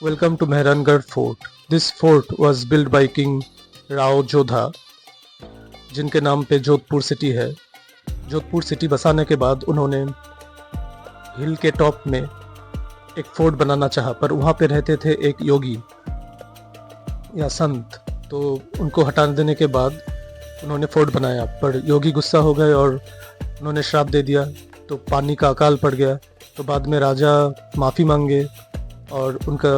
Welcome to Mehrangarh Fort. This fort was built by King Rao Jodha, जिनके नाम पे Jodhpur city है। Jodhpur city बसाने के बाद उन्होंने हिल के टॉप में एक फोर्ट बनाना चाहा, पर वहाँ पे रहते थे एक योगी या संत, तो उनको हटा देने के बाद उन्होंने फोर्ट बनाया। पर योगी गुस्सा हो गए और उन्होंने श्राप दे दिया, तो पानी का अकाल पड़ गया। तो बाद में राजा माफ़ी मांगे और उनका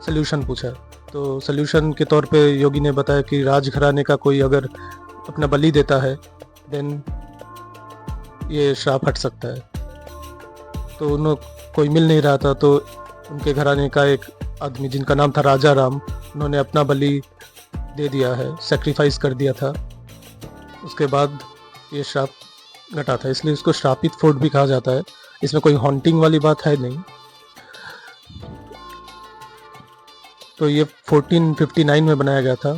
सल्यूशन पूछा। तो सल्यूशन के तौर पे योगी ने बताया कि राजघराने का कोई अगर अपना बलि देता है देन ये श्राप हट सकता है। तो उन्होंने कोई मिल नहीं रहा था, तो उनके घराने का एक आदमी जिनका नाम था राजा राम, उन्होंने अपना बलि दे दिया है, सेक्रीफाइस कर दिया था। उसके बाद ये श्राप घटा था, इसलिए उसको श्रापित फोर्ट भी कहा जाता है। इसमें कोई हॉन्टिंग वाली बात है नहीं। तो ये 1459 में बनाया गया था।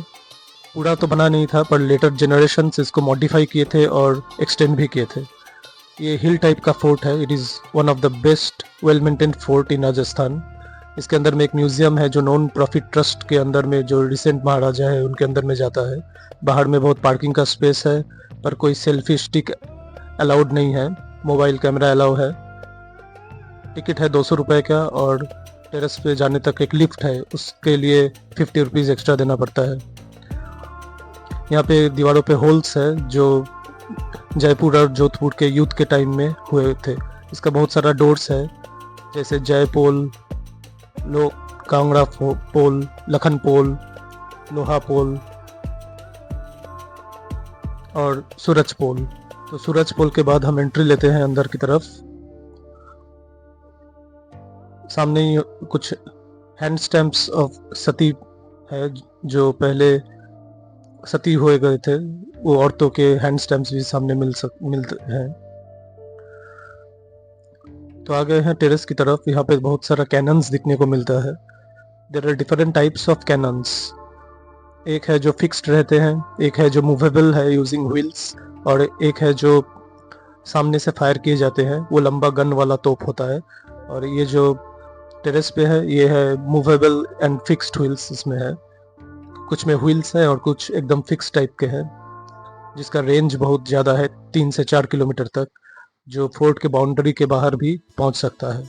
पूरा तो बना नहीं था, पर लेटर जनरेशन्स इसको मॉडिफाई किए थे और एक्सटेंड भी किए थे। ये हिल टाइप का फोर्ट है। It is one of the best well maintained fort in Rajasthan. इसके अंदर में एक म्यूजियम है जो नॉन प्रॉफिट ट्रस्ट के अंदर में, जो रिसेंट महाराजा है उनके अंदर में जाता है। बाहर में बहुत पार्किंग का स्पेस है, पर कोई सेल्फी स्टिक अलाउड नहीं है। मोबाइल कैमरा अलाउ है। टिकट है 200 रुपये का, और टेरेस पे जाने तक एक लिफ्ट है, उसके लिए 50 रुपीज़ एक्स्ट्रा देना पड़ता है। यहाँ पे दीवारों पे होल्स है जो जयपुर और जोधपुर के युद्ध के टाइम में हुए थे। इसका बहुत सारा डोर्स है, जैसे जय पोल, कांगड़ा पोल, लखन पोल, लोहा पोल और सूरज पोल। तो सूरज पोल के बाद हम एंट्री लेते हैं अंदर की तरफ। सामने ही कुछ हैंड स्टैम्प्स ऑफ सती है, जो पहले सती हुए गए थे, वो औरतों के हैंड स्टैम्प्स भी सामने मिलते हैं। तो आ गए हैं टेरेस की तरफ। यहाँ पे बहुत सारा कैनन्स दिखने को मिलता है। There are different types of cannons. एक है जो फिक्स्ड रहते हैं, एक है जो मूवेबल है यूजिंग व्हील्स, और एक है जो सामने से फायर किए जाते हैं, वो लंबा गन वाला तोप होता है। और ये जो टेरेस पे है ये है मूवेबल एंड फिक्स्ड व्हील्स इसमें है। कुछ में व्हील्स है और कुछ एकदम फिक्स टाइप के हैं, जिसका रेंज बहुत ज़्यादा है, 3 से 4 किलोमीटर तक, जो फोर्ट के बाउंड्री के बाहर भी पहुंच सकता है।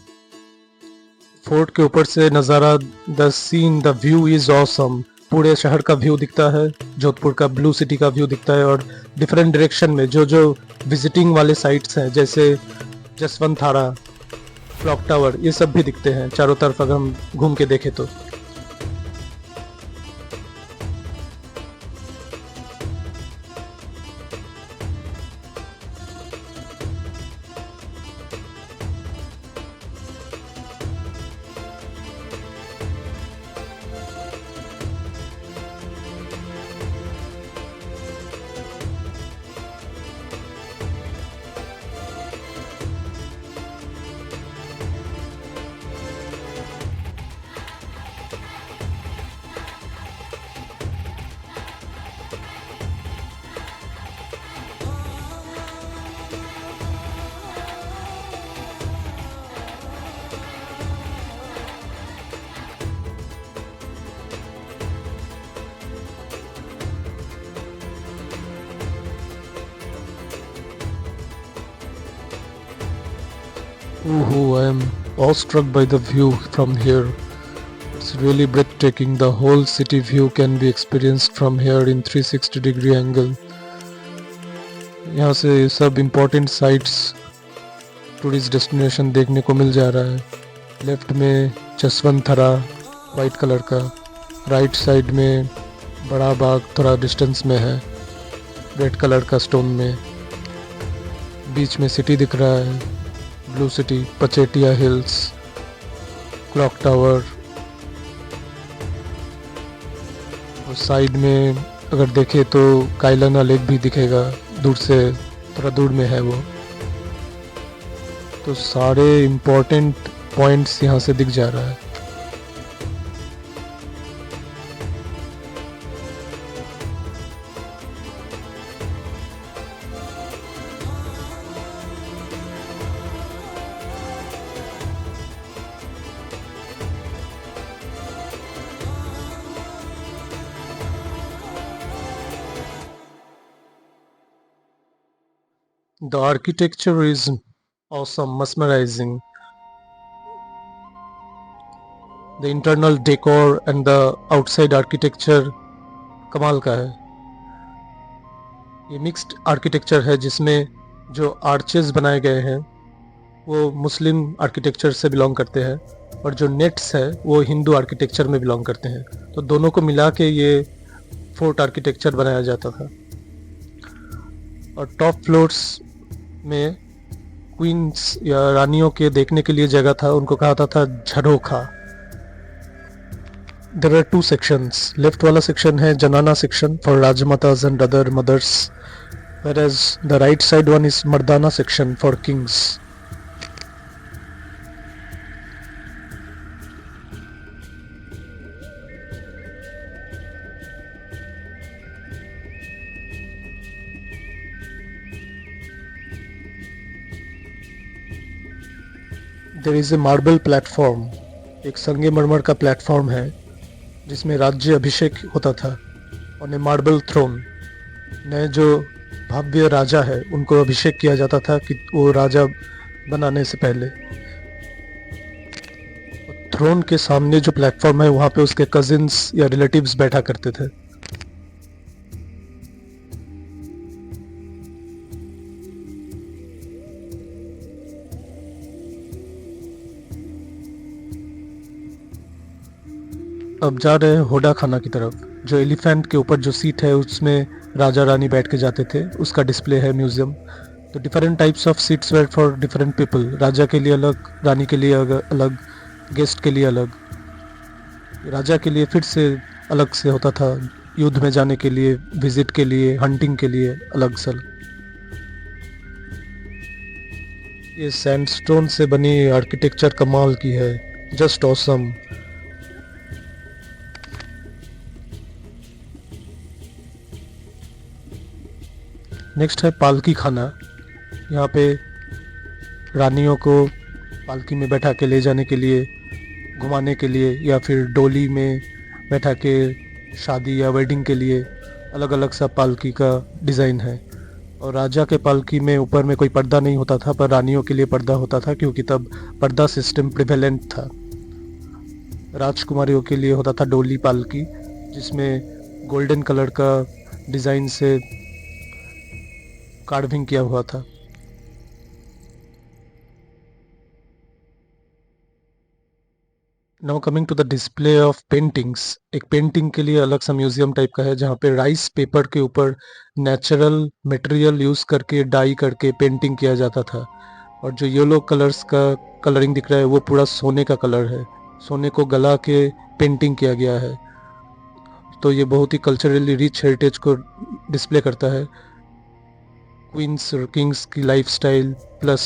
फोर्ट के ऊपर से नज़ारा, the scene, the view is awesome. पूरे शहर का व्यू दिखता है, जोधपुर का ब्लू सिटी का व्यू दिखता है, और डिफरेंट डायरेक्शन में जो जो विजिटिंग वाले साइट्स हैं, जैसे जसवंत थाड़ा, क्लॉक टावर, ये सब भी दिखते हैं चारों तरफ अगर हम घूम के देखें तो। Ooh, I am awestruck by the view from here. It's really breathtaking. The whole city view can be experienced from here in 360-degree angle. यहाँ से सब इम्पोर्टेंट साइट्स, टूरिस्ट डेस्टिनेशन देखने को मिल जा रहा है। लेफ्ट में जसवंत थाड़ा वाइट कलर का, राइट साइड में बड़ा बाग थोड़ा डिस्टेंस में है रेड कलर का स्टोन में। बीच में सिटी दिख रहा है, blue city, Pachetia hills, clock tower, और साइड में अगर देखें तो कायलाना लेक भी दिखेगा, दूर से थोड़ा दूर में है वो। तो सारे इम्पोर्टेंट पॉइंट्स यहाँ से दिख जा रहा है। The architecture is awesome, mesmerizing. The internal decor and the outside architecture कमाल का है. ये मिक्स्ड आर्किटेक्चर है जिसमें जो आर्चेस बनाए गए हैं वो मुस्लिम आर्किटेक्चर से बिलोंग करते हैं और जो नेट्स है वो हिंदू आर्किटेक्चर में बिलोंग करते हैं. तो दोनों को मिला के ये फोर्ट आर्किटेक्चर बनाया जाता था. और टॉप फ्लोर्स में क्वींस या रानियों के देखने के लिए जगह था. उनको कहा था झरोखा. There are two sections. Left वाला section है जनाना section for Rajmatas and other mothers, whereas the right side one is Mardana section for kings. There is a marble platform. एक संगमरमर का प्लेटफॉर्म है जिसमें राज्य अभिषेक होता था. On a marble throne. नए जो भव्य राजा है उनको अभिषेक किया जाता था कि वो राजा बनाने से पहले. थ्रोन के सामने जो प्लेटफॉर्म है वहाँ पे उसके कजिन्स या रिलेटिव्स बैठा करते थे. अब जा रहे हैं होडा खाना की तरफ. जो एलिफेंट के ऊपर जो सीट है उसमें राजा रानी बैठ के जाते थे, उसका डिस्प्ले है म्यूजियम. तो different types of seats were for different people. राजा के लिए अलग, रानी के लिए अलग, गेस्ट के लिए अलग. राजा के लिए फिर से अलग से होता था, युद्ध में जाने के लिए, विजिट के लिए, हंटिंग के लिए अलग से. ये सैंडस्टोन से बनी आर्किटेक्चर कमाल की है, जस्ट ऑसम. नेक्स्ट है पालकी खाना. यहाँ पे रानियों को पालकी में बैठा के ले जाने के लिए, घुमाने के लिए, या फिर डोली में बैठा के शादी या वेडिंग के लिए अलग अलग सा पालकी का डिज़ाइन है. और राजा के पालकी में ऊपर में कोई पर्दा नहीं होता था, पर रानियों के लिए पर्दा होता था क्योंकि तब पर्दा सिस्टम प्रिवेलेंट था. राजकुमारियों के लिए होता था डोली पालकी जिसमें गोल्डन कलर का डिज़ाइन से कार्विंग किया हुआ था. Now coming to the display of paintings. एक पेंटिंग के लिए अलग सा म्यूजियम टाइप का है जहाँ पे राइस पेपर के ऊपर नेचुरल मटेरियल यूज़ करके डाई करके पेंटिंग किया जाता था. और जो येलो कलर्स का कलरिंग दिख रहा है वो पूरा सोने का कलर है. सोने को गला के पेंटिंग किया गया है. तो ये बहुत ही कल्चरली रिच हेरिटेज को डिस्प्ले करता है. क्वींस और किंग्स की लाइफस्टाइल प्लस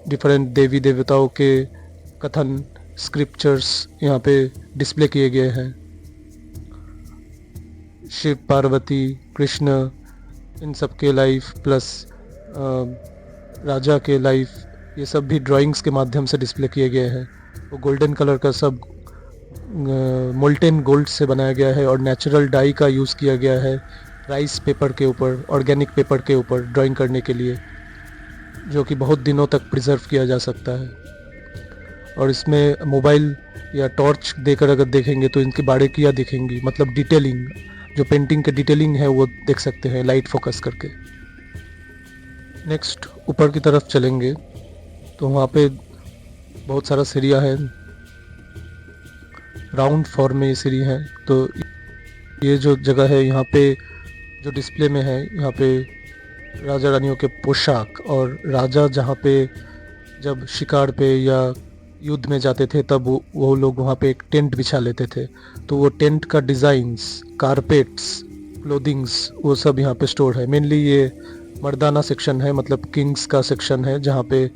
डिफरेंट देवी देवताओं के कथन, स्क्रिप्चर्स यहाँ पे डिस्प्ले किए गए हैं. शिव, पार्वती, कृष्ण, इन सब के लाइफ प्लस राजा के लाइफ, ये सब भी ड्राइंग्स के माध्यम से डिस्प्ले किए गए हैं. वो गोल्डन कलर का सब मोल्टेन गोल्ड से बनाया गया है और नेचुरल डाई का यूज़ किया गया है राइस पेपर के ऊपर, ऑर्गेनिक पेपर के ऊपर ड्राइंग करने के लिए, जो कि बहुत दिनों तक प्रिजर्व किया जा सकता है. और इसमें मोबाइल या टॉर्च देकर अगर देखेंगे तो इनकी बारीकियाँ दिखेंगी, मतलब डिटेलिंग, जो पेंटिंग के डिटेलिंग है वो देख सकते हैं लाइट फोकस करके. नेक्स्ट ऊपर की तरफ चलेंगे तो वहाँ पे बहुत सारा सीढ़ियाँ है, राउंड फॉर्म में ये सीढ़ी है. तो ये जो जगह है यहाँ पे जो डिस्प्ले में है, यहाँ पे राजा रानियों के पोशाक, और राजा जहाँ पे जब शिकार पे या युद्ध में जाते थे तब वो लोग वहाँ पे एक टेंट बिछा लेते थे. तो वो टेंट का डिज़ाइंस, कारपेट्स, क्लोथिंग्स, वो सब यहाँ पे स्टोर है. मेनली ये मर्दाना सेक्शन है, मतलब किंग्स का सेक्शन है जहाँ पे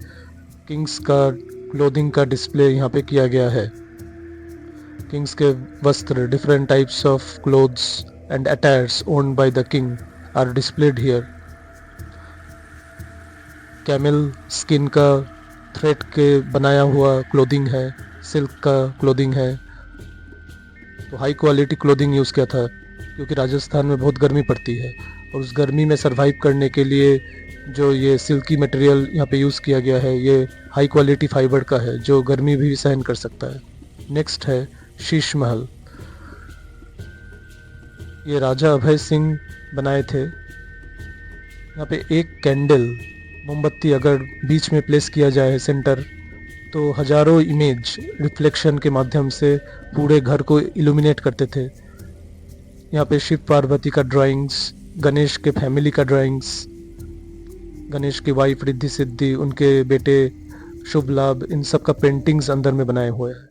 किंग्स का क्लोथिंग का डिस्प्ले यहाँ पे किया गया है. किंग्स के वस्त्र, different types of clothes and attires owned by the king are displayed here. Camel skin का थ्रेड के बनाया हुआ क्लोथिंग है, सिल्क का क्लोथिंग है. तो हाई क्वालिटी क्लोथिंग यूज़ किया था क्योंकि राजस्थान में बहुत गर्मी पड़ती है और उस गर्मी में सरवाइव करने के लिए जो ये सिल्की मटेरियल यहाँ पे यूज़ किया गया है ये हाई क्वालिटी फाइबर का है जो गर्मी भी सहन कर सकता है। नेक्स्ट है शीश महल। ये राजा अभय सिंह बनाए थे। यहाँ पे एक कैंडल मोमबत्ती अगर बीच में प्लेस किया जाए सेंटर, तो हजारों इमेज रिफ्लेक्शन के माध्यम से पूरे घर को इल्यूमिनेट करते थे। यहाँ पे शिव पार्वती का ड्राइंग्स, गणेश के फैमिली का ड्राइंग्स, गणेश की वाइफ रिद्धि सिद्धि, उनके बेटे शुभ लाभ, इन सब का पेंटिंग्स अंदर में बनाए हुए हैं।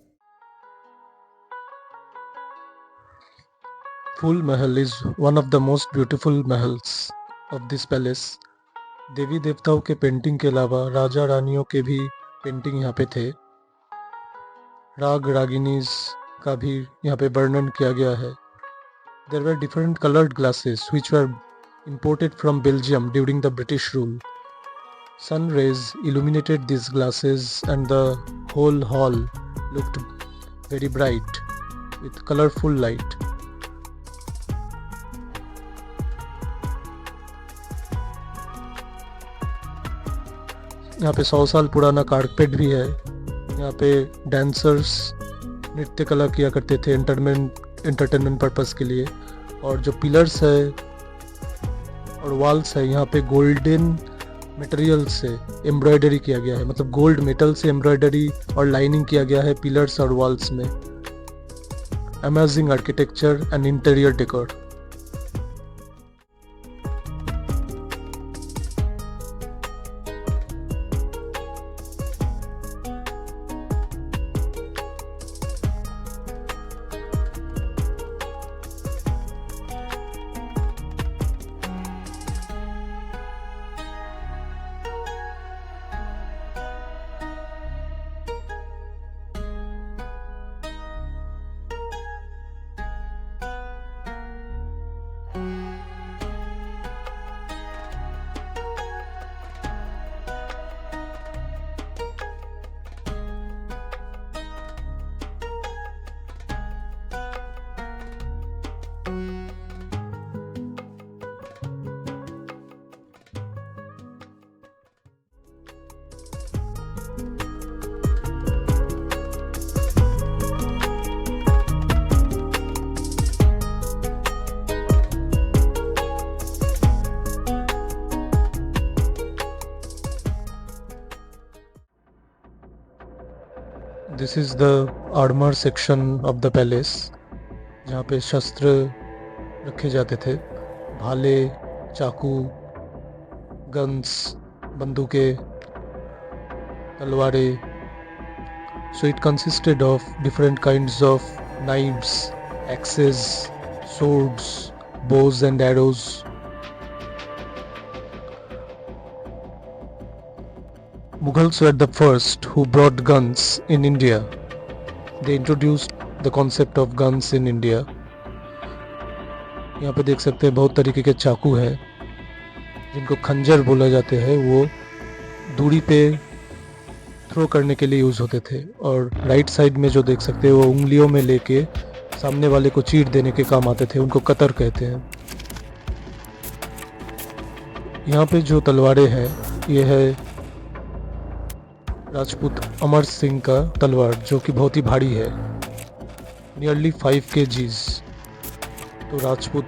Phool Mahal is one of the most beautiful mahals of this palace. देवी देवताओं के पेंटिंग के अलावा राजा रानियों के भी पेंटिंग यहाँ पे थे। राग रागिनीज का भी यहाँ पे वर्णन किया गया है। There were different coloured glasses which were imported from Belgium during the British rule. Sun rays illuminated these glasses and the whole hall looked very bright with colorful light. यहाँ पे 100 साल पुराना कारपेट भी है। यहाँ पे डांसर्स नृत्य कला किया करते थे एंटरटेनमेंट पर्पस के लिए। और जो पिलर्स है और वॉल्स है, यहाँ पे गोल्डन मटेरियल से एम्ब्रॉयडरी किया गया है, मतलब गोल्ड मेटल से एम्ब्रॉयडरी और लाइनिंग किया गया है पिलर्स और वॉल्स में। Amazing architecture and interior decor. This is the armour section of the palace, जहाँ पे शस्त्र रखे जाते थे, भाले, चाकू, गन्स, बंदूकें, तलवारें। So it consisted of different kinds of knives, axes, swords, bows and arrows. Mughals were the first who brought guns in India. They introduced the concept of guns in India. यहाँ पे देख सकते हैं बहुत तरीके के चाकू हैं जिनको खंजर बोला जाते हैं। वो दूरी पे थ्रो करने के लिए यूज़ होते थे। और राइट साइड में जो देख सकते हैं वो उंगलियों में लेके सामने वाले को चीर देने के काम आते थे, उनको कतर कहते हैं। यहाँ पे जो तलवारें हैं ये है राजपूत अमर सिंह का तलवार, जो कि बहुत ही भारी है, नियरली 5 kgs। तो राजपूत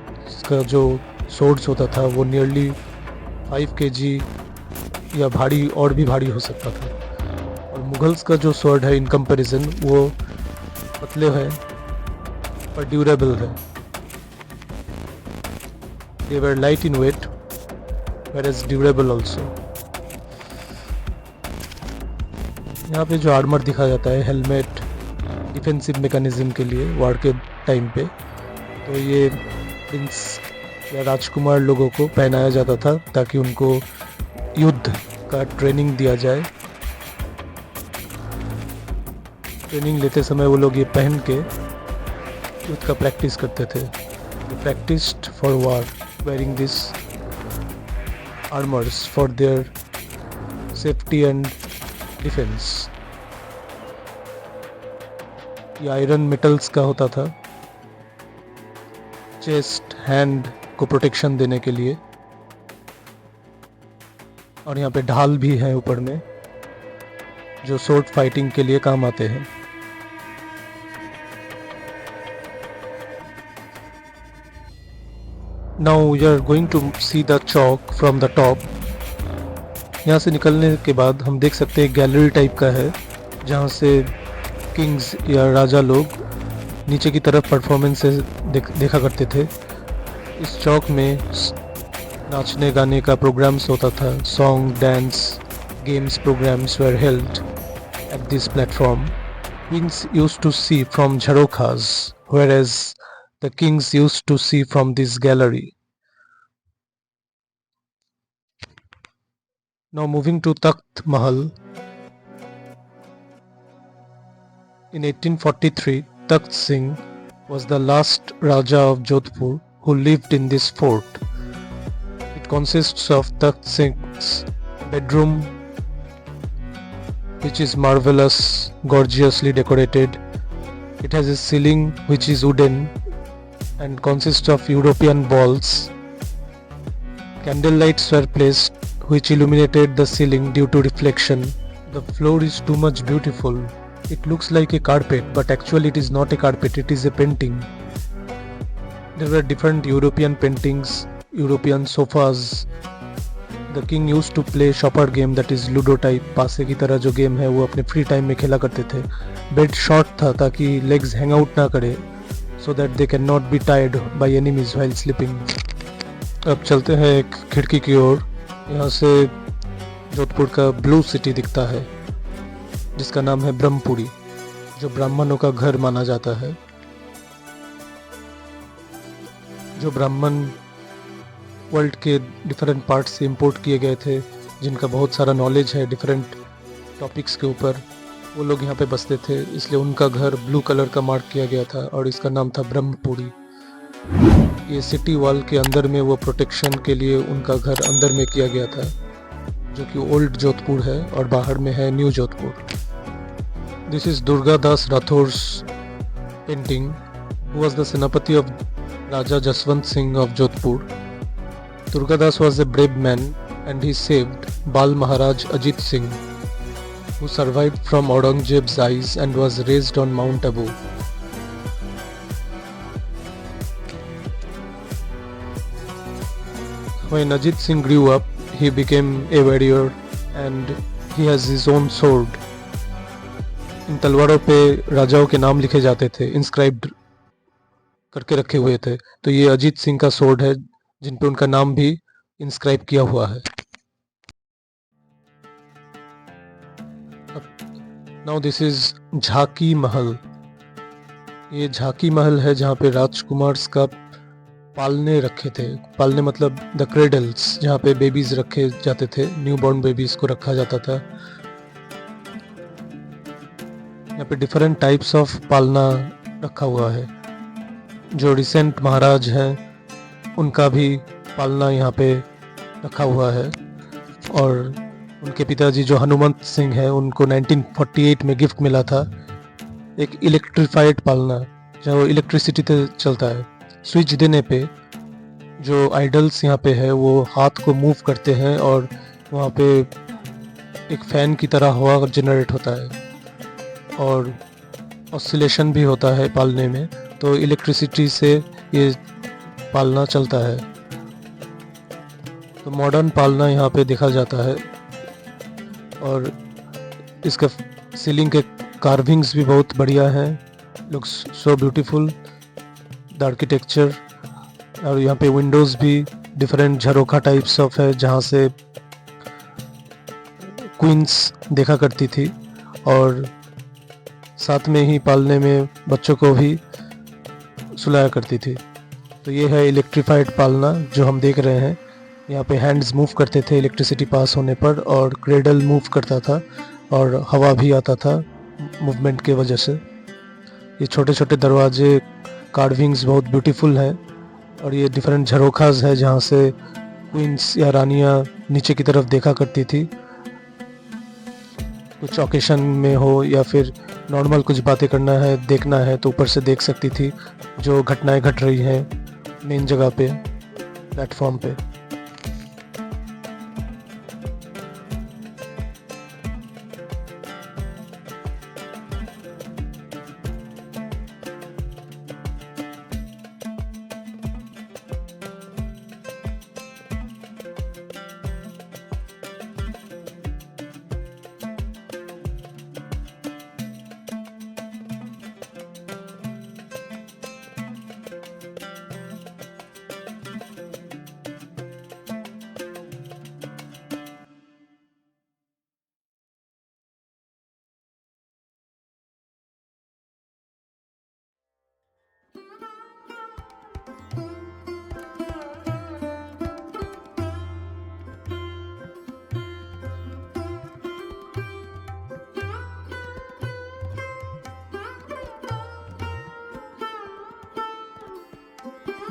का जो सोर्ड्स होता था वो नियरली 5 kg या भारी और भी भारी हो सकता था। और मुगल्स का जो स्वॉर्ड है इन कंपैरिजन वो पतले हैं पर ड्यूरेबल है। They were light in weight whereas durable also. यहाँ पे जो आर्मर दिखाया जाता है, हेलमेट डिफेंसिव मैकेनिज्म के लिए वार के टाइम पे, तो ये प्रिंस या राजकुमार लोगों को पहनाया जाता था ताकि उनको युद्ध का ट्रेनिंग दिया जाए। ट्रेनिंग लेते समय वो लोग ये पहन के युद्ध का प्रैक्टिस करते थे। Practised for war wearing this armours for their safety and defence. ये आयरन मेटल्स का होता था चेस्ट हैंड को प्रोटेक्शन देने के लिए। और यहाँ पे ढाल भी है ऊपर में, जो sword फाइटिंग के लिए काम आते हैं। Now we are going to see the chalk from the top. यहाँ से निकलने के बाद हम देख सकते हैं गैलरी टाइप का है, जहाँ से किंग्स या राजा लोग नीचे की तरफ परफॉर्मेंसेस देखा करते थे। इस चौक में नाचने गाने का प्रोग्राम्स होता था। Song, dance, games programmes were held at this platform. Queens used to see from Jharokhas, whereas the kings used to see from this gallery. Now moving to Takht Mahal. In 1843, Takht Singh was the last Raja of Jodhpur who lived in this fort. It consists of Takht Singh's bedroom, which is marvelous, gorgeously decorated. It has a ceiling which is wooden and consists of European balls. Candle lights were placed which illuminated the ceiling due to reflection. The floor is too much beautiful. It looks like a carpet, but actually it is not a carpet, it is a painting. There were different European paintings, European sofas. The king used to play shopper game, that is ludo type, पासे की तरह जो game है वो अपने free time में खेला करते थे। बेड शॉर्ट था ताकि लेग्स हैंग आउट ना करे, so that they cannot be tied by enemies while sleeping. अब चलते हैं एक खिड़की की ओर। यहाँ से जोधपुर का ब्लू सिटी दिखता है, जिसका नाम है ब्रह्मपुरी, जो ब्राह्मणों का घर माना जाता है। जो ब्राह्मण वर्ल्ड के डिफरेंट पार्ट से इंपोर्ट किए गए थे, जिनका बहुत सारा नॉलेज है डिफरेंट टॉपिक्स के ऊपर, वो लोग यहाँ पे बसते थे, इसलिए उनका घर ब्लू कलर का मार्क किया गया था और इसका नाम था ब्रह्मपुरी। ये सिटी वॉल के अंदर में वो प्रोटेक्शन के लिए उनका घर अंदर में किया गया था, जो कि ओल्ड जोधपुर है, और बाहर में है new Jodhpur. This is Durga Das Rathore's painting, who was the सेनापति of Raja Jaswant Singh of Jodhpur. Durgadas was a brave man and he saved Bal Maharaj Ajit Singh, who survived from Aurangzeb's eyes and was raised on Mount Abu. When Ajit Singh grew up, he became a warrior and he has his own sword. इन तलवारों पे राजाओं के नाम लिखे जाते थे, inscribed करके रखे हुए थे। तो ये अजीत सिंह का स्वॉर्ड है, जिन पे उनका नाम भी इंस्क्राइब किया हुआ है। नाउ दिस इज झाकी महल। ये झाकी महल है जहाँ पे राजकुमार्स का पालने रखे थे। पालने मतलब द क्रेडल्स, जहाँ पे बेबीज रखे जाते थे, न्यू बॉर्न बेबीज को रखा जाता था। यहाँ पे डिफरेंट टाइप्स ऑफ पालना रखा हुआ है। जो रिसेंट महाराज हैं उनका भी पालना यहाँ पे रखा हुआ है, और उनके पिताजी जो हनुमंत सिंह हैं उनको 1948 में गिफ्ट मिला था एक इलेक्ट्रीफाइड पालना, जो इलेक्ट्रिसिटी से चलता है। स्विच देने पे जो आइडल्स यहाँ पे है वो हाथ को मूव करते हैं और वहाँ पे एक फ़ैन की तरह हवा जनरेट होता है और ऑसिलेशन भी होता है पालने में, तो इलेक्ट्रिसिटी से ये पालना चलता है। तो मॉडर्न पालना यहाँ पे देखा जाता है, और इसका सीलिंग के कार्विंग्स भी बहुत बढ़िया हैं, looks so beautiful the architecture. और यहाँ पे विंडोज़ भी डिफरेंट झरोखा टाइप्स ऑफ है, जहाँ से क्वींस देखा करती थी, और साथ में ही पालने में बच्चों को भी सुलाया करती थी। तो ये है इलेक्ट्रीफाइड पालना जो हम देख रहे हैं। यहाँ पे हैंड्स मूव करते थे इलेक्ट्रिसिटी पास होने पर, और क्रेडल मूव करता था और हवा भी आता था मूवमेंट के वजह से। ये छोटे छोटे दरवाजे, कार्विंग्स बहुत ब्यूटीफुल हैं, और ये डिफरेंट झरोखाज है जहाँ से क्वींस या रानियाँ नीचे की तरफ देखा करती थी। कुछ ओकेशन में हो या फिर नॉर्मल कुछ बातें करना है, देखना है, तो ऊपर से देख सकती थी जो घटनाएं घट रही हैं मेन जगह पे, प्लेटफॉर्म पे।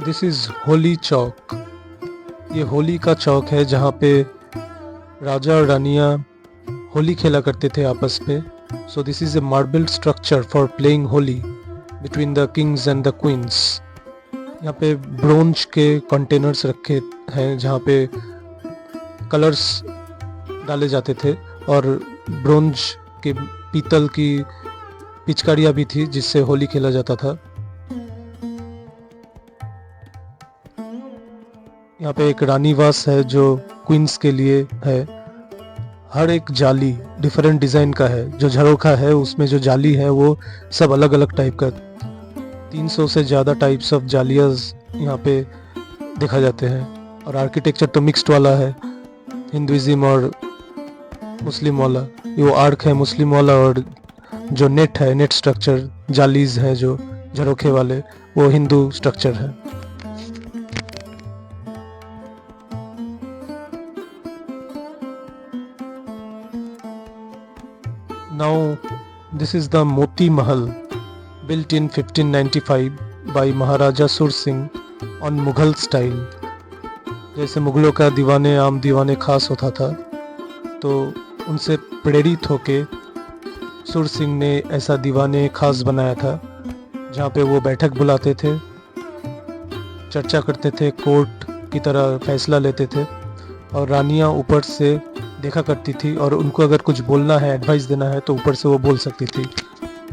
दिस इज़ होली चौक। ये होली का चौक है जहाँ पे राजा और रानियाँ होली खेला करते थे आपस में। So this is a marble structure for playing Holi between the kings and the queens. यहाँ पे ब्रोंज के कंटेनर्स रखे हैं जहाँ पे कलर्स डाले जाते थे, और ब्रोंज के पीतल की पिचकारियाँ भी थी जिससे होली खेला जाता था। यहाँ पे एक रानीवास है जो क्वींस के लिए है। हर एक जाली डिफरेंट डिज़ाइन का है। जो झरोखा है उसमें जो जाली है वो सब अलग अलग टाइप का, 300 से ज़्यादा टाइप्स ऑफ जालियाज यहाँ पे देखा जाते हैं। और आर्किटेक्चर तो मिक्स्ड वाला है, हिंदुइज्म और मुस्लिम वाला। वो आर्क है मुस्लिम वाला, और जो नेट है, नेट स्ट्रक्चर जालीज है जो झरोखे वाले, वो हिंदू स्ट्रक्चर है। Now this is the Moti Mahal, built in 1595 by Maharaja Sur Singh on Mughal style। जैसे मुगलों का दीवाने आम दीवाने खास होता था, तो उनसे प्रेरित होके सुर सिंह ने ऐसा दीवाने खास बनाया था, जहाँ पे वो बैठक बुलाते थे, चर्चा करते थे, कोर्ट की तरह फैसला लेते थे, और रानियाँ ऊपर से देखा करती थी, और उनको अगर कुछ बोलना है, एडवाइस देना है, तो ऊपर से वो बोल सकती थी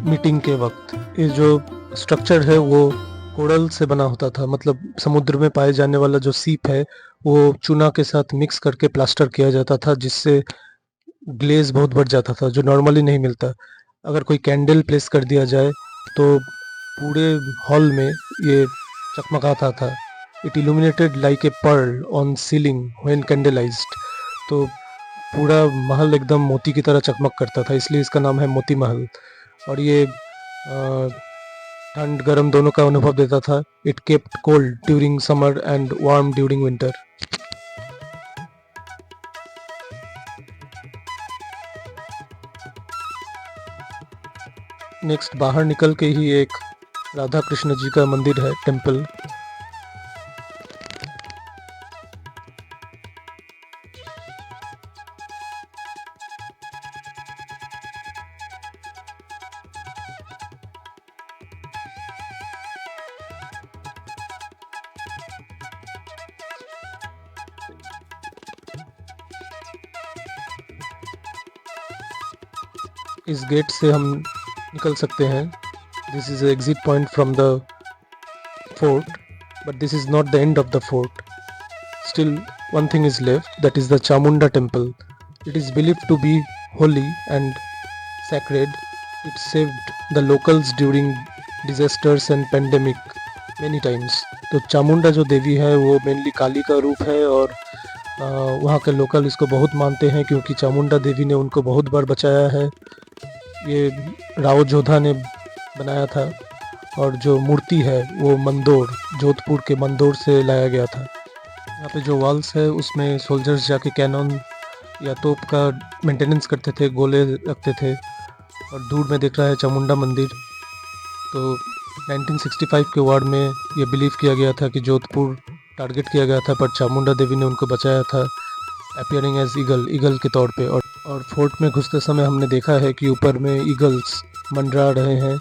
मीटिंग के वक्त। ये जो स्ट्रक्चर है वो कोरल से बना होता था, मतलब समुद्र में पाए जाने वाला जो सीप है वो चूना के साथ मिक्स करके प्लास्टर किया जाता था, जिससे ग्लेज बहुत बढ़ जाता था जो नॉर्मली नहीं मिलता। अगर कोई कैंडल प्लेस कर दिया जाए तो पूरे हॉल में ये चकमकाता था। It illuminated like a pearl on ceiling when candlelit. तो पूरा महल एकदम मोती की तरह चकमक करता था, इसलिए इसका नाम है मोती महल। और ये ठंड गर्म दोनों का अनुभव देता था। It kept cold during summer and warm during winter. Next बाहर निकल के ही एक राधा कृष्ण जी का मंदिर है, टेम्पल। इस गेट से हम निकल सकते हैं। This is exit point from the fort, but this is not the end of the fort. Still, one thing is left, that is the Chamunda temple. It is believed to be holy and sacred. It saved the locals during disasters and pandemic many times. तो चामुंडा जो देवी है वो mainly काली का रूप है, और वहाँ के लोकल इसको बहुत मानते हैं क्योंकि चामुंडा देवी ने उनको बहुत बार बचाया है। ये राव जोधा ने बनाया था, और जो मूर्ति है वो मंदोर, जोधपुर के मंदोर से लाया गया था। यहाँ पे जो वॉल्स है उसमें सोल्जर्स जाके कैनन या तोप का मेंटेनेंस करते थे, गोले रखते थे। और दूर में दिख रहा है चामुंडा मंदिर। तो 1965 के वार में ये बिलीव किया गया था कि जोधपुर टारगेट किया गया था, पर चामुंडा देवी ने उनको बचाया था, अपीयरिंग एज ईगल के तौर पे। और फोर्ट में घुसते समय हमने देखा है कि ऊपर में ईगल्स मंडरा रहे हैं,